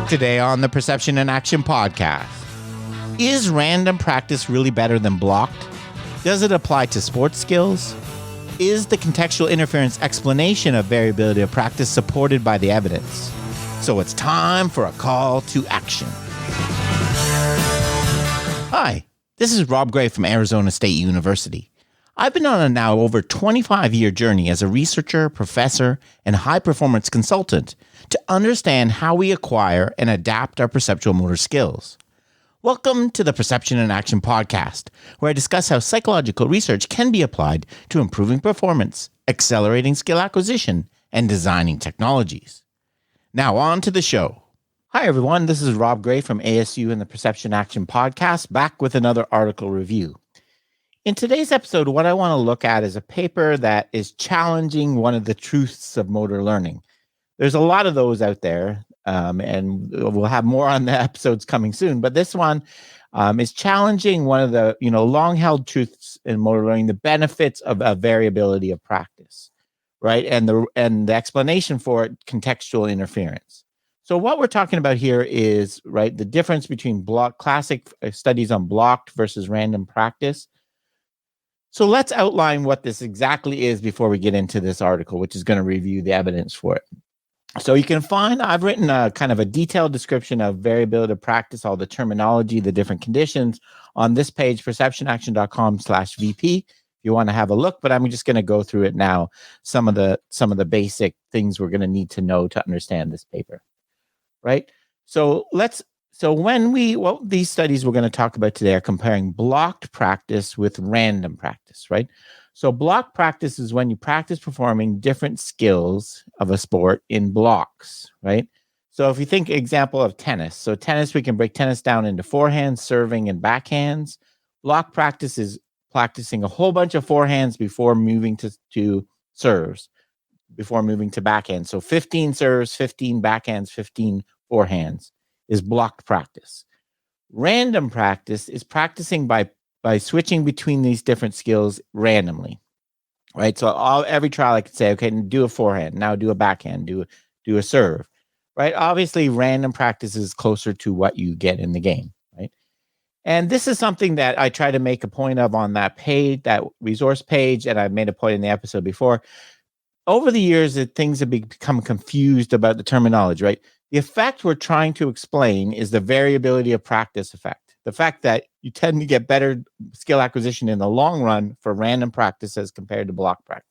Today on the Perception and Action podcast. Is random practice really better than blocked? Does it apply to sports skills? Is the contextual interference explanation of variability of practice supported by the evidence? So it's time for a call to action. Hi, this is Rob Gray from Arizona State University. I've been on a now over 25-year journey as a researcher, professor, and high-performance consultant to understand how we acquire and adapt our perceptual motor skills. Welcome to the Perception and Action podcast, where I discuss how psychological research can be applied to improving performance, accelerating skill acquisition, and designing technologies. Now on to the show. Hi everyone, this is Rob Gray from ASU and the Perception Action podcast, back with another article review. In today's episode, what I want to look at is a paper that is challenging one of the truths of motor learning. There's a lot of those out there, and we'll have more on the episodes coming soon. But this one is challenging one of the long-held truths in motor learning, the benefits of a variability of practice, right? And the explanation for it, contextual interference. So what we're talking about here is the difference between classic studies on blocked versus random practice. So let's outline what this exactly is before we get into this article, which is going to review the evidence for it. So you can find, I've written a kind of a detailed description of variability of practice, all the terminology, the different conditions on this page, perceptionaction.com/VP, if you want to have a look, but I'm just going to go through it now, some of the basic things we're going to need to know to understand this paper, right? These studies we're going to talk about today are comparing blocked practice with random practice, right? So block practice is when you practice performing different skills of a sport in blocks, right? So if you think example of tennis, so tennis, we can break tennis down into forehands, serving, and backhands. Block practice is practicing a whole bunch of forehands before moving to serves, before moving to backhands. So 15 serves, 15 backhands, 15 forehands is blocked practice. Random practice is practicing by switching between these different skills randomly, right? So every trial I could say, okay, do a forehand, now do a backhand, do a serve, right? Obviously, random practice is closer to what you get in the game, right? And this is something that I try to make a point of on that page, that resource page, and I've made a point in the episode before. Over the years, things have become confused about the terminology, right? The effect we're trying to explain is the variability of practice effect. The fact that you tend to get better skill acquisition in the long run for random practice as compared to block practice.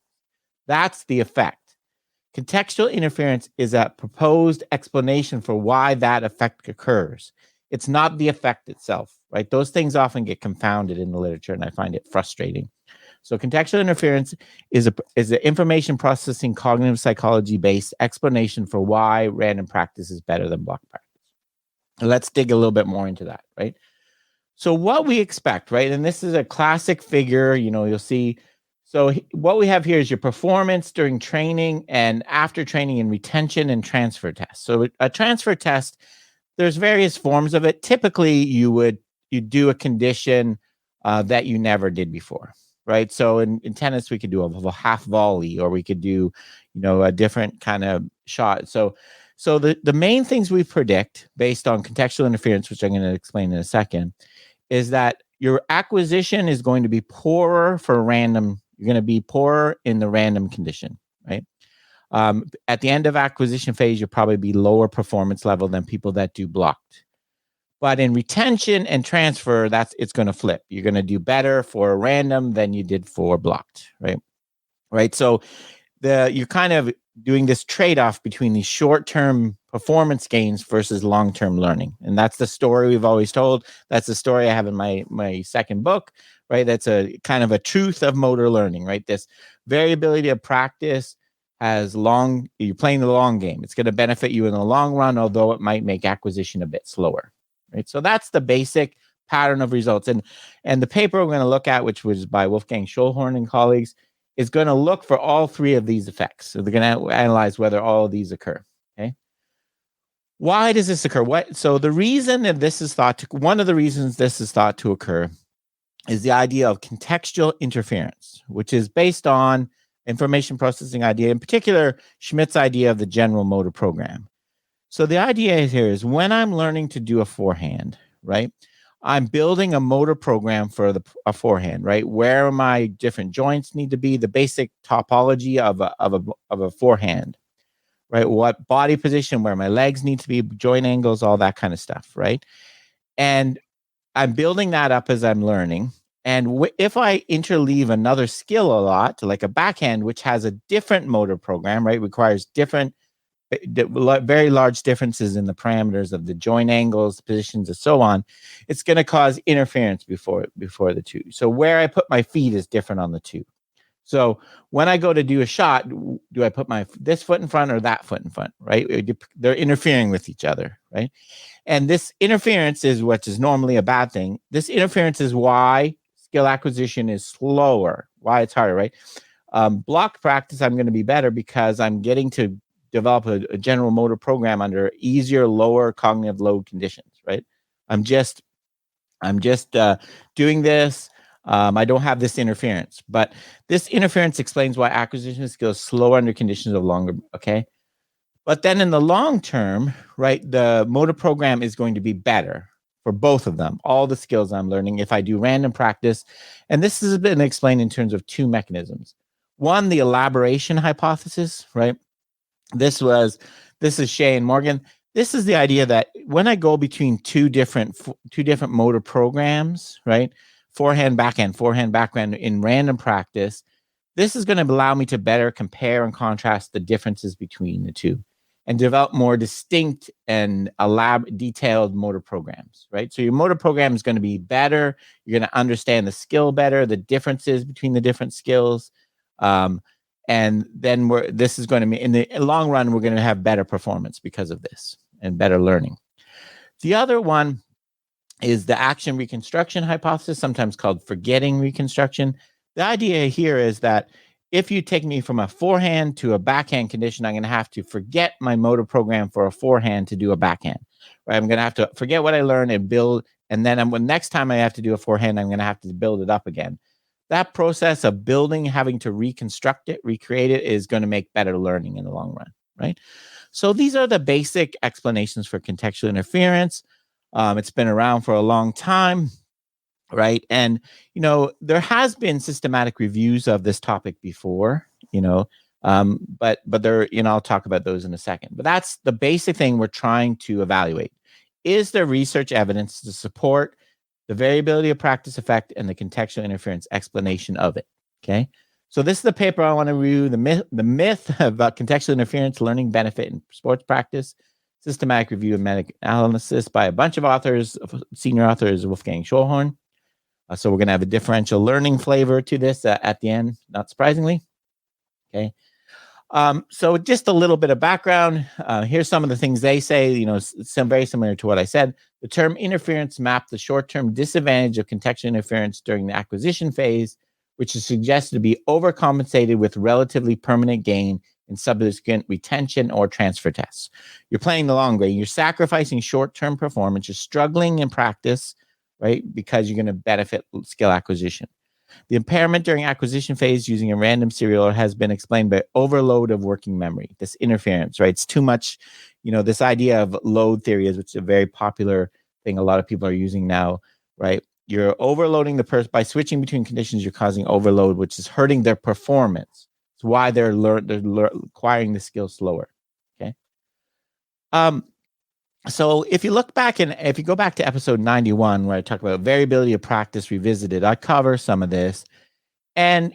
That's the effect. Contextual interference is a proposed explanation for why that effect occurs. It's not the effect itself, right? Those things often get confounded in the literature, and I find it frustrating. So contextual interference is an information processing, cognitive psychology-based explanation for why random practice is better than block practice. Let's dig a little bit more into that, right? So what we expect, right? And this is a classic figure, you'll see. So what we have here is your performance during training and after training and retention and transfer tests. So a transfer test, there's various forms of it. Typically, you do a condition that you never did before, right? So in tennis, we could do a half volley, or we could do, a different kind of shot. So the main things we predict based on contextual interference, which I'm going to explain in a second, is that your acquisition is going to be poorer for random. You're going to be poorer in the random condition, right? At the end of acquisition phase, you'll probably be lower performance level than people that do blocked. But in retention and transfer, it's going to flip. You're going to do better for random than you did for blocked, right? Right. So you're kind of doing this trade-off between these short-term performance gains versus long-term learning. And that's the story we've always told. That's the story I have in my second book, right? That's a kind of a truth of motor learning, right? This variability of practice you're playing the long game. It's going to benefit you in the long run, although it might make acquisition a bit slower, right? So that's the basic pattern of results. And the paper we're going to look at, which was by Wolfgang Schulhorn and colleagues, is going to look for all three of these effects. So they're going to analyze whether all of these occur. Okay. Why does this occur? So the reason that one of the reasons this is thought to occur is the idea of contextual interference, which is based on information processing idea, in particular, Schmidt's idea of the general motor program. So the idea here is when I'm learning to do a forehand, right? I'm building a motor program for a forehand, right? Where my different joints need to be, the basic topology of a forehand, right? What body position, where my legs need to be, joint angles, all that kind of stuff, right? And I'm building that up as I'm learning. And if I interleave another skill a lot, like a backhand, which has a different motor program, right? Requires different, very large differences in the parameters of the joint angles, positions, and so on, it's going to cause interference before the two. So where I put my feet is different on the two. So when I go to do a shot, do I put this foot in front or that foot in front, right? They're interfering with each other, right? And this interference is what is normally a bad thing. This interference is why skill acquisition is slower, why it's harder, right? Block practice, I'm going to be better because I'm getting to develop a general motor program under easier, lower cognitive load conditions, right? I'm just doing this. I don't have this interference, but this interference explains why acquisition skills slower under conditions of longer, okay? But then in the long term, right, the motor program is going to be better for both of them, all the skills I'm learning if I do random practice. And this has been explained in terms of two mechanisms. One, the elaboration hypothesis, right? This is Shea and Morgan. This is the idea that when I go between two different motor programs, right? Forehand, backhand in random practice, this is going to allow me to better compare and contrast the differences between the two and develop more distinct and detailed motor programs, right? So your motor program is going to be better. You're going to understand the skill better, the differences between the different skills. And then this is going to be, in the long run, we're going to have better performance because of this and better learning. The other one is the action reconstruction hypothesis, sometimes called forgetting reconstruction. The idea here is that if you take me from a forehand to a backhand condition, I'm going to have to forget my motor program for a forehand to do a backhand, right? I'm going to have to forget what I learned and build. And then next time I have to do a forehand, I'm going to have to build it up again. That process of building, having to reconstruct it, recreate it, is going to make better learning in the long run, right? So these are the basic explanations for contextual interference. It's been around for a long time, right? And, there has been systematic reviews of this topic before, but there, I'll talk about those in a second. But that's the basic thing we're trying to evaluate. Is there research evidence to support the variability of practice effect and the contextual interference explanation of it? Okay. So this is the paper I want to review, the myth of contextual interference, learning benefit in sports practice, systematic review and meta-analysis by a bunch of authors. Senior author is Wolfgang Schulhorn. So we're going to have a differential learning flavor to this at the end, not surprisingly. Okay. So just a little bit of background. Here's some of the things they say, some very similar to what I said. The term interference mapped the short-term disadvantage of contextual interference during the acquisition phase, which is suggested to be overcompensated with relatively permanent gain in subsequent retention or transfer tests. You're playing the long game. You're sacrificing short-term performance. You're struggling in practice, right? Because you're going to benefit skill acquisition. The impairment during acquisition phase using a random serial has been explained by overload of working memory, this interference, right? It's too much, this idea of load theory which is a very popular thing a lot of people are using now, right? You're overloading the person by switching between conditions. You're causing overload, which is hurting their performance. It's why they're acquiring the skill slower, okay? So if you look back if you go back to episode 91, where I talk about variability of practice revisited, I cover some of this. And,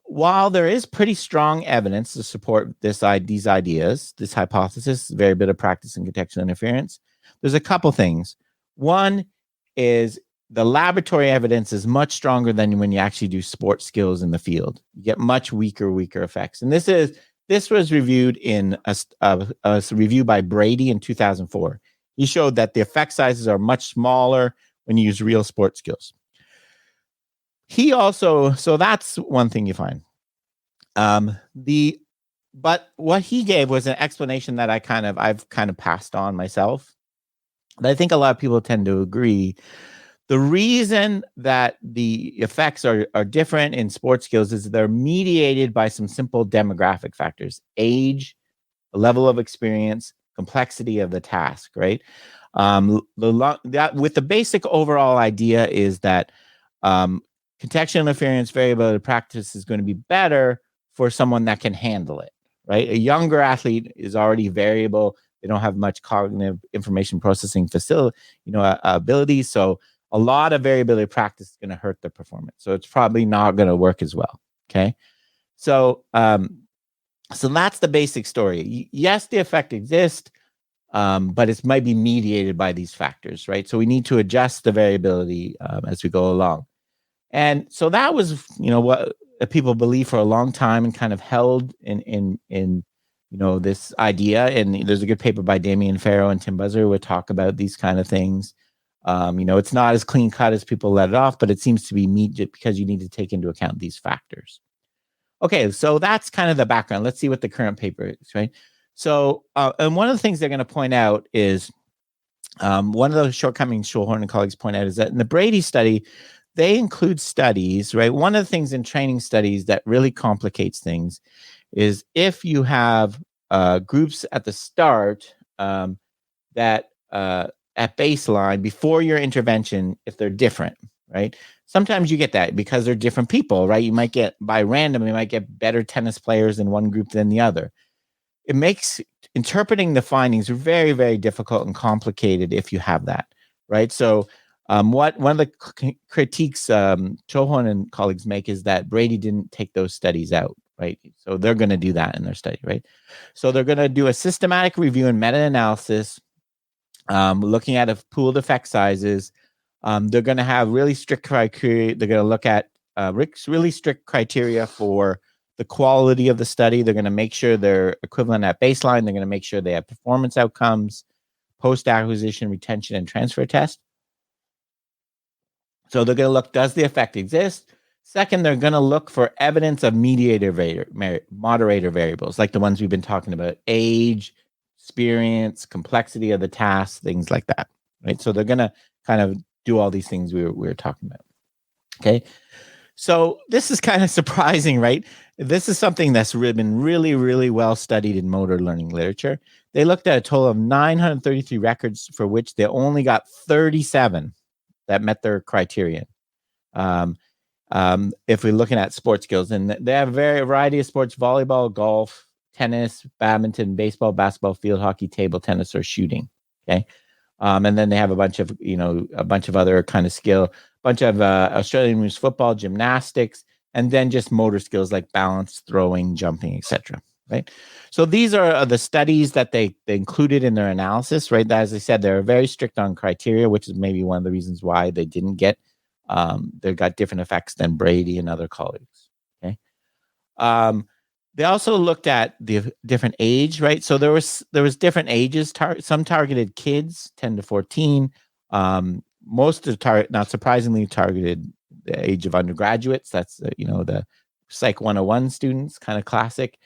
while there is pretty strong evidence to support these ideas, this hypothesis, variability of practice and contextual interference, there's a couple things. One is the laboratory evidence is much stronger than when you actually do sports skills in the field. You get much weaker effects. And this was reviewed in a review by Brady in 2004. He showed that the effect sizes are much smaller when you use real sport skills. So that's one thing you find. But what he gave was an explanation that I've kind of passed on myself. And I think a lot of people tend to agree. The reason that the effects are different in sports skills is they're mediated by some simple demographic factors: age, level of experience, complexity of the task, right? With the basic overall idea is that contextual interference variability practice is going to be better for someone that can handle it, right? A younger athlete is already variable. They don't have much cognitive information processing ability. So a lot of variability practice is going to hurt their performance. So it's probably not going to work as well. Okay. So that's the basic story. Yes, the effect exists, but it might be mediated by these factors, right? So we need to adjust the variability as we go along. And so that was, what people believe for a long time and kind of held in this idea. And there's a good paper by Damien Farrow and Tim Buzzer who would talk about these kind of things. It's not as clean cut as people let it off, but it seems to be because you need to take into account these factors. Okay, so that's kind of the background. Let's see what the current paper is, right? So, and one of the things they're going to point out is one of the shortcomings Schulhorn and colleagues point out is that in the Brady study, they include studies, right? One of the things in training studies that really complicates things is if you have groups at the start that at baseline before your intervention, if they're different, right? Sometimes you get that because they're different people, right? You might get by random, you might get better tennis players in one group than the other. It makes interpreting the findings very, very difficult and complicated if you have that, right? So one of the critiques Schulhorn and colleagues make is that Brady didn't take those studies out, right? So they're going to do that in their study, right? So they're going to do a systematic review and meta-analysis looking at a pooled effect sizes. They're going to have really strict criteria. They're going to look at really strict criteria for the quality of the study. They're going to make sure they're equivalent at baseline. They're going to make sure they have performance outcomes, post-acquisition, retention, and transfer test. So they're going to look, does the effect exist? Second, they're going to look for evidence of moderator variables, like the ones we've been talking about, age, experience, complexity of the task, things like that, right? So they're going to kind of do all these things we were talking about. Okay. So this is kind of surprising, right? This is something that's been really, really well studied in motor learning literature. They looked at a total of 933 records for which they only got 37 that met their criterion. If we're looking at sports skills, and they have a variety of sports: volleyball, golf, tennis, badminton, baseball, basketball, field hockey, table tennis, or shooting. Okay. And then they have a bunch of other kind of skill, bunch of Australian rules, football, gymnastics, and then just motor skills like balance, throwing, jumping, etc. Right. So these are the studies that they included in their analysis. Right. As I said, they're very strict on criteria, which is maybe one of the reasons why they didn't get. They got different effects than Brady and other colleagues. Okay. They also looked at the different age, right? So there was different ages. Some targeted kids, 10 to 14. Most not surprisingly, targeted the age of undergraduates. That's the Psych 101 students, kind of classic.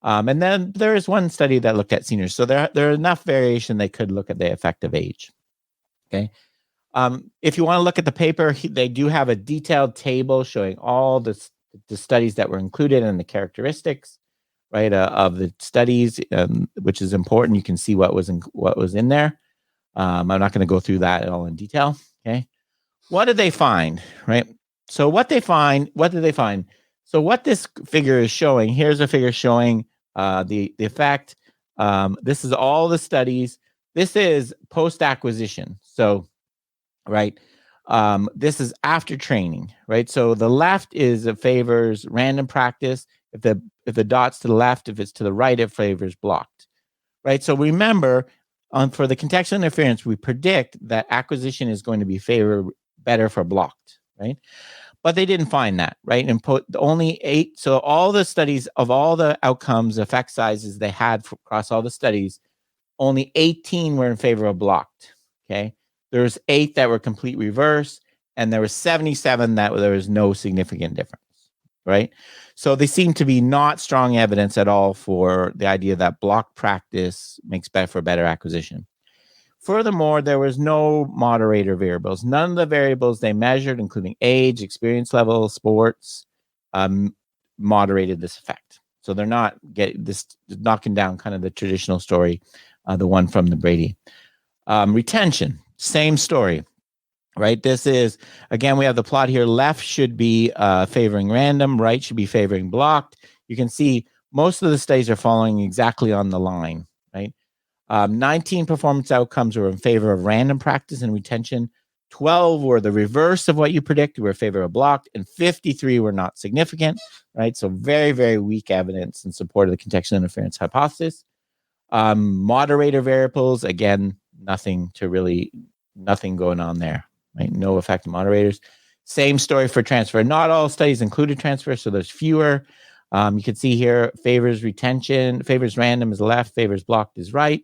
And then there is one study that looked at seniors. So there are enough variation they could look at the effective age. Okay. If you want to look at the paper, they do have a detailed table showing all the studies that were included and the characteristics, right, of the studies, which is important. You can see what was in there. I'm not going to go through that at all in detail. Okay, what did they find? Right. So what did they find? So what this figure is showing, here's a figure showing the effect. This is all the studies. This is post-acquisition. So, right. This is after training, right? So the left favors random practice. If the dot's to the left, if it's to the right, it favors blocked, right? So remember, for the contextual interference, we predict that acquisition is going to be better for blocked, right? But they didn't find that, right? And only 8. So all the studies of all the outcomes, effect sizes they had across all the studies, only 18 were in favor of blocked. Okay. There's 8 that were complete reverse, and there were 77 that there was no significant difference, right? So they seem to be not strong evidence at all for the idea that block practice makes for better acquisition. Furthermore, there was no moderator variables. None of the variables they measured, including age, experience level, sports, moderated this effect. So they're not knocking down kind of the traditional story the one from the Brady. Retention, same story, right? This is, again, we have the plot here. Left should be favoring random, right should be favoring blocked. You can see most of the studies are following exactly on the line, right? 19 performance outcomes were in favor of random practice and retention. 12 were the reverse of what you predicted, were in favor of blocked, and 53 were not significant, right? So very, very weak evidence in support of the contextual interference hypothesis. Moderator variables, again, nothing going on there, right? No effect on moderators. Same story for transfer. Not all studies included transfer, so there's fewer. You can see here, favors retention, favors random is left, favors blocked is right.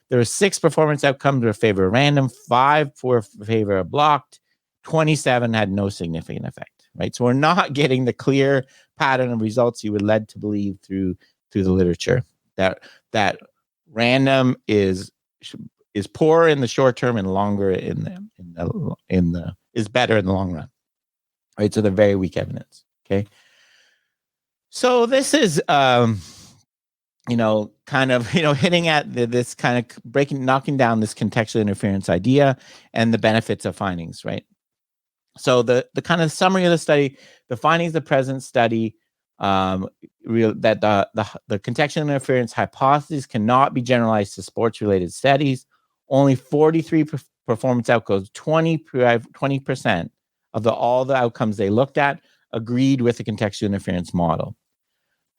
There were 6 performance outcomes in favor of random, 5 for favor of blocked, 27 had no significant effect, right? So we're not getting the clear pattern of results you were led to believe through the literature, that random is poor in the short term and longer is better in the long run, right? So they're very weak evidence. Okay. So this is, hitting at this kind of knocking down this contextual interference idea and the benefits of findings, right? So the kind of summary of the study, the findings of the present study, that the contextual interference hypothesis cannot be generalized to sports-related studies. Only 43 performance outcomes, 20% of all the outcomes they looked at agreed with the contextual interference model.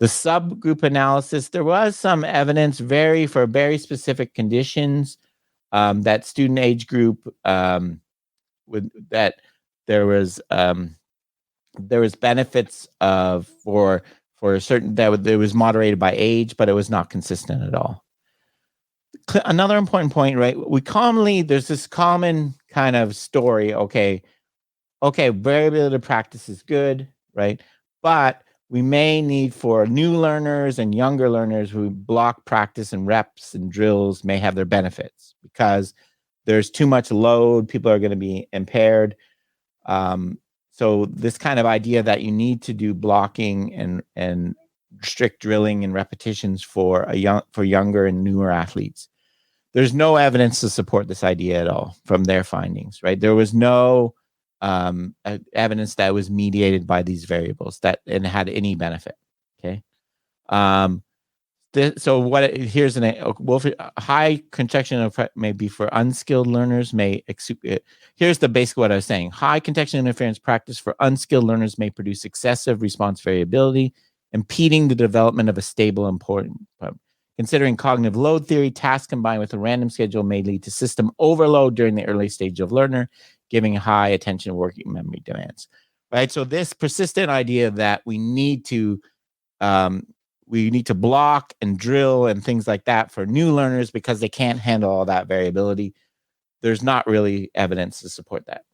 The subgroup analysis, there was some evidence for very specific conditions, that student age group, that there was benefits for a certain, that it was moderated by age, but it was not consistent at all. Another important point, right? There's this common kind of story. Okay, variability of practice is good, right? But we may need, for new learners and younger learners who block practice and reps and drills, may have their benefits because there's too much load. People are going to be impaired. So this kind of idea that you need to do blocking and strict drilling and repetitions for younger and newer athletes. There's no evidence to support this idea at all from their findings, right? There was no evidence that was mediated by these variables and had any benefit. Okay. Here's high contextual may be for unskilled learners. Here's the basic what I was saying. High contextual interference practice for unskilled learners may produce excessive response variability, impeding the development of a stable important. Considering cognitive load theory, tasks combined with a random schedule may lead to system overload during the early stage of learner, giving high attention working memory demands. Right. So this persistent idea that we need to block and drill and things like that for new learners because they can't handle all that variability. There's not really evidence to support that.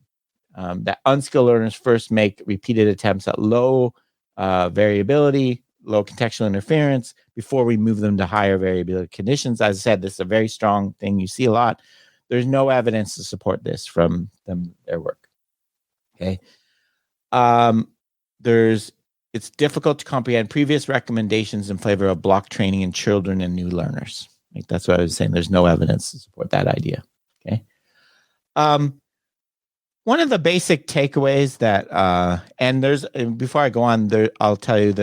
That unskilled learners first make repeated attempts at low variability, low contextual interference before we move them to higher variability conditions. As I said, this is a very strong thing you see a lot. There's no evidence to support this from their work. Okay. It's difficult to comprehend previous recommendations in favor of block training in children and new learners. Like that's what I was saying. There's no evidence to support that idea. Okay. One of the basic takeaways that, before I go on, I'll tell you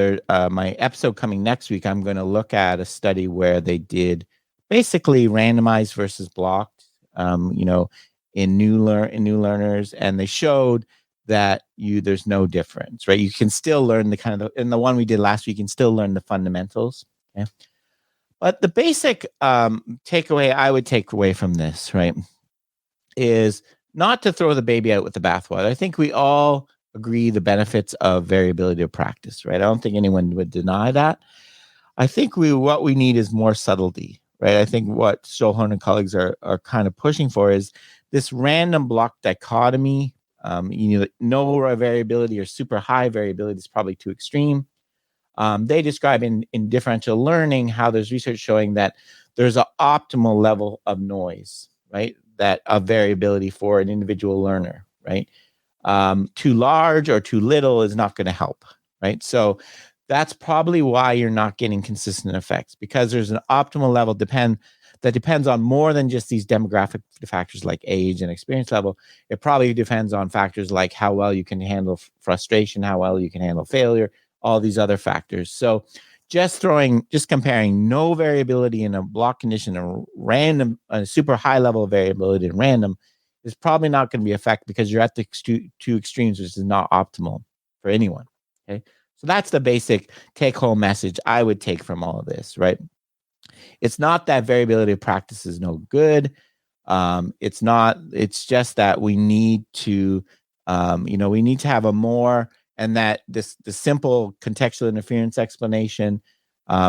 my episode coming next week, I'm going to look at a study where they did basically randomized versus blocked, in new learners, and they showed that there's no difference, right? You can still learn in the one we did last week, you can still learn the fundamentals. Okay. But the basic takeaway I would take away from this, right, is not to throw the baby out with the bathwater. I think we all agree the benefits of variability of practice, right? I don't think anyone would deny that. I think what we need is more subtlety, right? I think what Stolhorn and colleagues are kind of pushing for is this random block dichotomy. No variability or super high variability is probably too extreme. They describe in differential learning how there's research showing that there's an optimal level of noise, right? That of variability for an individual learner, right? Too large or too little is not going to help, right? So that's probably why you're not getting consistent effects, because there's an optimal level. that depends on more than just these demographic factors like age and experience level. It probably depends on factors like how well you can handle frustration, how well you can handle failure, all these other factors. So just comparing no variability in a block condition and a super high level of variability in random is probably not going to be effective, because you're at the two extremes, which is not optimal for anyone. Okay. So that's the basic take-home message I would take from all of this, right? It's not that variability of practice is no good. It's just that we need to, we need to have a more, and that the simple contextual interference explanation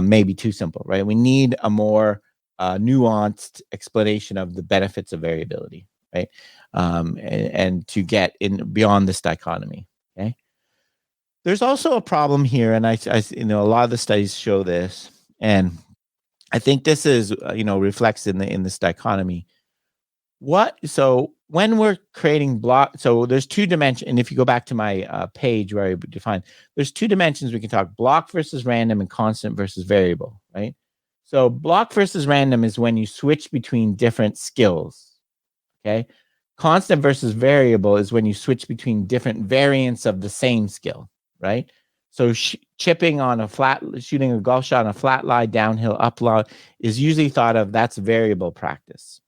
may be too simple, right? We need a more nuanced explanation of the benefits of variability, right? And to get in beyond this dichotomy, okay? There's also a problem here, and I a lot of the studies show this, and I think this is reflects in this dichotomy. So when we're creating so there's two dimensions, and if you go back to my page where I define, there's two dimensions we can talk: block versus random and constant versus variable, right? So block versus random is when you switch between different skills, okay? Constant versus variable is when you switch between different variants of the same skill, right? So chipping on shooting a golf shot on a flat lie, downhill, up lie is usually thought of, that's variable practice.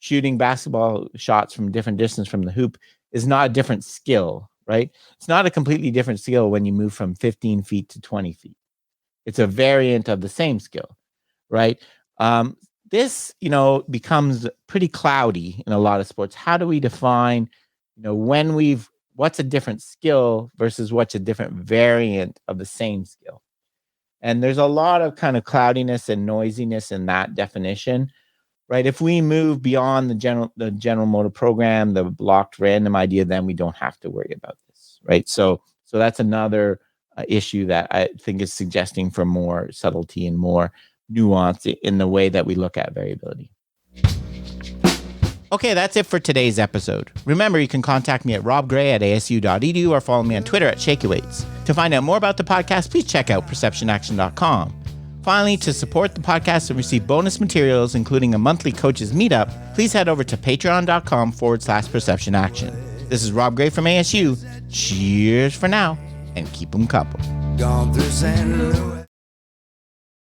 Shooting basketball shots from different distance from the hoop is not a different skill, right? It's not a completely different skill when you move from 15 feet to 20 feet. It's a variant of the same skill, right? This, becomes pretty cloudy in a lot of sports. How do we define, what's a different skill versus what's a different variant of the same skill? And there's a lot of kind of cloudiness and noisiness in that definition, right? If we move beyond the general motor program, the blocked random idea, then we don't have to worry about this, right? So that's another issue that I think is suggesting for more subtlety and more nuance in the way that we look at variability. Okay, that's it for today's episode. Remember, you can contact me at robgray@asu.edu or follow me on Twitter at ShakyWeights. To find out more about the podcast, please check out perceptionaction.com. Finally, to support the podcast and receive bonus materials, including a monthly coaches meetup, please head over to patreon.com/perceptionaction. This is Rob Gray from ASU. Cheers for now, and keep them coupled. Gone through St. Louis.